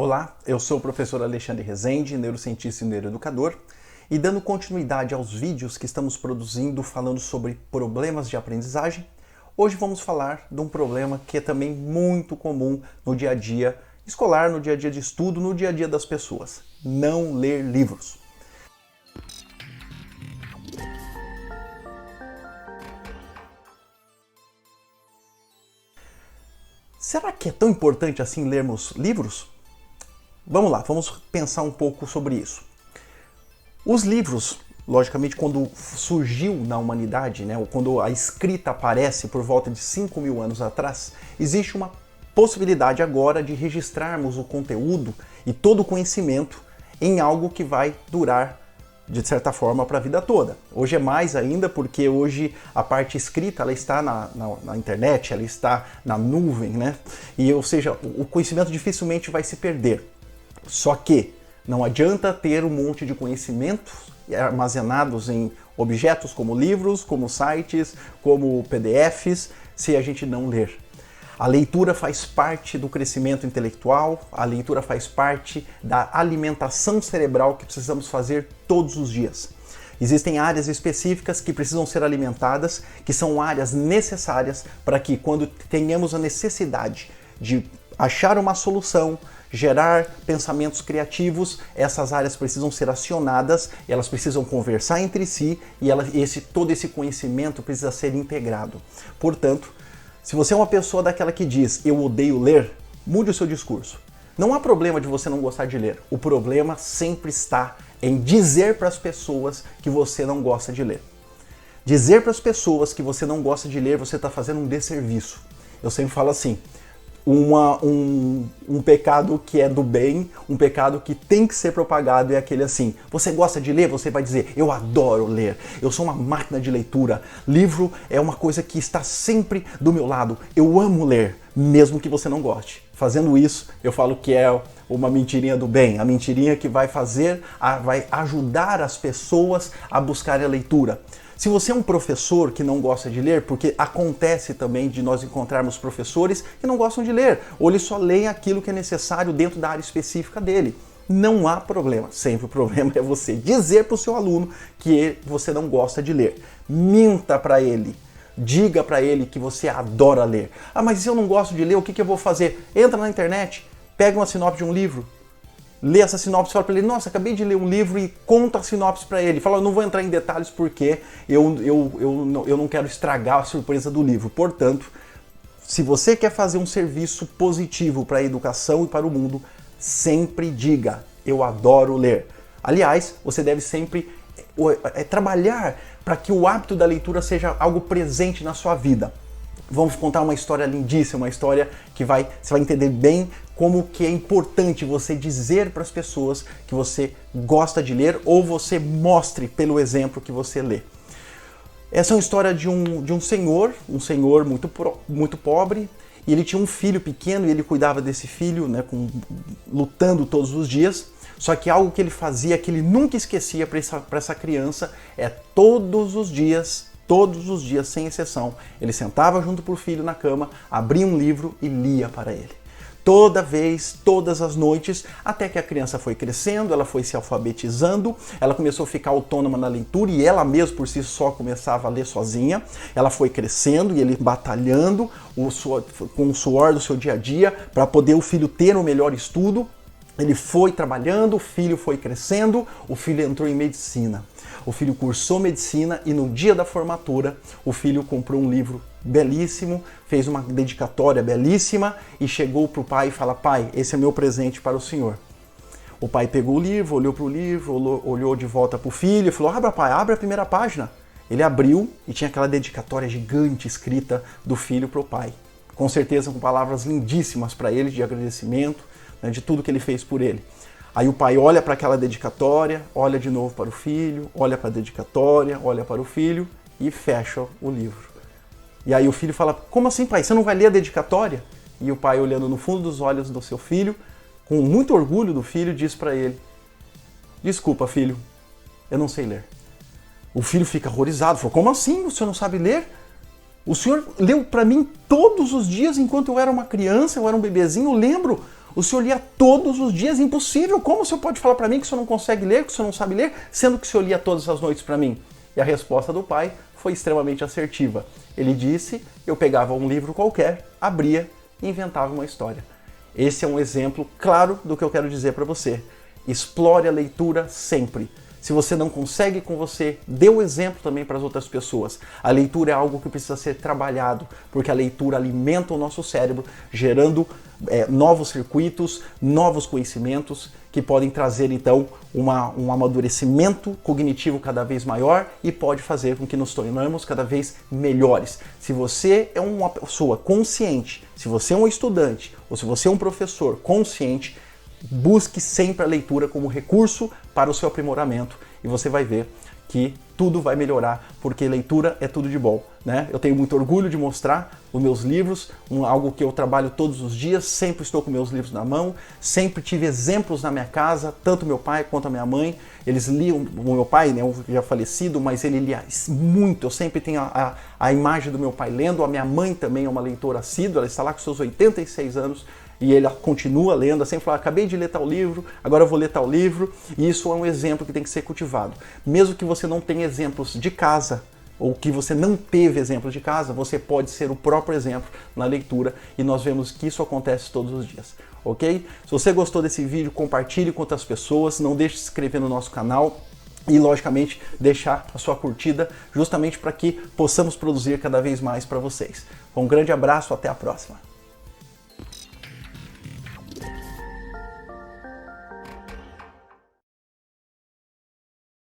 Olá, eu sou o professor Alexandre Rezende, neurocientista e neuroeducador, e dando continuidade aos vídeos que estamos produzindo falando sobre problemas de aprendizagem, hoje vamos falar de um problema que é também muito comum no dia a dia escolar, no dia a dia de estudo, no dia a dia das pessoas: não ler livros. Será que é tão importante assim lermos livros? Vamos lá, vamos pensar um pouco sobre isso. Os livros, logicamente, quando surgiu na humanidade, ou quando a escrita aparece por volta de 5.000 anos atrás, existe uma possibilidade agora de registrarmos o conteúdo e todo o conhecimento em algo que vai durar, de certa forma, para a vida toda. Hoje é mais ainda porque hoje a parte escrita ela está na internet, ela está na nuvem, E, ou seja, o conhecimento dificilmente vai se perder. Só que não adianta ter um monte de conhecimentos armazenados em objetos como livros, como sites, como PDFs, se a gente não ler. A leitura faz parte do crescimento intelectual, a leitura faz parte da alimentação cerebral que precisamos fazer todos os dias. Existem áreas específicas que precisam ser alimentadas, que são áreas necessárias para que, quando tenhamos a necessidade de achar uma solução, gerar pensamentos criativos, essas áreas precisam ser acionadas, elas precisam conversar entre si e todo esse conhecimento precisa ser integrado. Portanto, se você é uma pessoa daquela que diz "eu odeio ler", mude o seu discurso. Não há problema de você não gostar de ler. O problema sempre está em dizer para as pessoas que você não gosta de ler. Dizer para as pessoas que você não gosta de ler, você está fazendo um desserviço. Eu sempre falo assim: um pecado que é do bem, um pecado que tem que ser propagado é aquele assim: você gosta de ler? Você vai dizer "eu adoro ler, eu sou uma máquina de leitura, livro é uma coisa que está sempre do meu lado, eu amo ler", mesmo que você não goste. Fazendo isso, eu falo que é uma mentirinha do bem, a mentirinha que vai ajudar as pessoas a buscarem a leitura. Se você é um professor que não gosta de ler, porque acontece também de nós encontrarmos professores que não gostam de ler, ou eles só leem aquilo que é necessário dentro da área específica dele, não há problema. Sempre o problema é você dizer para o seu aluno que você não gosta de ler. Minta para ele. Diga para ele que você adora ler. Ah, mas se eu não gosto de ler, o que eu vou fazer? Entra na internet, pega uma sinopse de um livro, lê essa sinopse e fala para ele: nossa, acabei de ler um livro, e conta a sinopse para ele. Fala: eu não vou entrar em detalhes porque eu não quero estragar a surpresa do livro. Portanto, se você quer fazer um serviço positivo para a educação e para o mundo, sempre diga "eu adoro ler". Aliás, você deve sempre trabalhar para que o hábito da leitura seja algo presente na sua vida. Vamos contar uma história lindíssima, uma história que você vai entender bem como que é importante você dizer para as pessoas que você gosta de ler, ou você mostre pelo exemplo que você lê. Essa é uma história de um senhor muito pobre, e ele tinha um filho pequeno e ele cuidava desse filho, lutando todos os dias. Só que algo que ele fazia, que ele nunca esquecia para essa criança, é todos os dias, sem exceção, ele sentava junto pro filho na cama, abria um livro e lia para ele. Toda vez, todas as noites, até que a criança foi crescendo, ela foi se alfabetizando, ela começou a ficar autônoma na leitura e ela mesma por si só começava a ler sozinha. Ela foi crescendo e ele batalhando com o suor do seu dia a dia para poder o filho ter o melhor estudo. Ele foi trabalhando, o filho foi crescendo, o filho entrou em medicina. O filho cursou medicina e no dia da formatura o filho comprou um livro belíssimo, fez uma dedicatória belíssima e chegou para o pai e falou: "Pai, esse é meu presente para o senhor". O pai pegou o livro, olhou para o livro, olhou de volta para o filho e falou: "Abra, pai, abre a primeira página". Ele abriu e tinha aquela dedicatória gigante escrita do filho para o pai. Com certeza com palavras lindíssimas para ele de agradecimento, de tudo que ele fez por ele. Aí o pai olha para aquela dedicatória, olha de novo para o filho, olha para a dedicatória, olha para o filho e fecha o livro. E aí o filho fala: "Como assim, pai? Você não vai ler a dedicatória?" E o pai, olhando no fundo dos olhos do seu filho, com muito orgulho do filho, diz para ele: "Desculpa, filho, eu não sei ler". O filho fica horrorizado, falou: "Como assim? O senhor não sabe ler? O senhor leu para mim todos os dias enquanto eu era uma criança, eu era um bebezinho, eu lembro O senhor lia todos os dias, impossível. Como o senhor pode falar para mim que o senhor não consegue ler, que o senhor não sabe ler, sendo que o senhor lia todas as noites para mim? E a resposta do pai foi extremamente assertiva. Ele disse, eu pegava um livro qualquer, abria e inventava uma história. Esse é um exemplo claro do que eu quero dizer para você. Explore a leitura sempre. Se você não consegue com você, dê o exemplo também para as outras pessoas. A leitura é algo que precisa ser trabalhado, porque a leitura alimenta o nosso cérebro, gerando novos circuitos, novos conhecimentos que podem trazer então um amadurecimento cognitivo cada vez maior e pode fazer com que nos tornemos cada vez melhores. Se você é uma pessoa consciente, se você é um estudante ou se você é um professor consciente, busque sempre a leitura como recurso para o seu aprimoramento e você vai ver que tudo vai melhorar, porque leitura é tudo de bom, né? Eu tenho muito orgulho de mostrar os meus livros, algo que eu trabalho todos os dias, sempre estou com meus livros na mão, sempre tive exemplos na minha casa, tanto meu pai quanto a minha mãe, eles liam, o meu pai, né, já falecido, mas ele lia muito, eu sempre tenho a imagem do meu pai lendo, a minha mãe também é uma leitora assídua, ela está lá com seus 86 anos, e ele continua lendo, sempre fala, acabei de ler tal livro, agora eu vou ler tal livro, e isso é um exemplo que tem que ser cultivado. Mesmo que você não tenha exemplos de casa, ou que você não teve exemplos de casa, você pode ser o próprio exemplo na leitura, e nós vemos que isso acontece todos os dias, ok? Se você gostou desse vídeo, compartilhe com outras pessoas, não deixe de se inscrever no nosso canal, e logicamente deixar a sua curtida, justamente para que possamos produzir cada vez mais para vocês. Um grande abraço, até a próxima!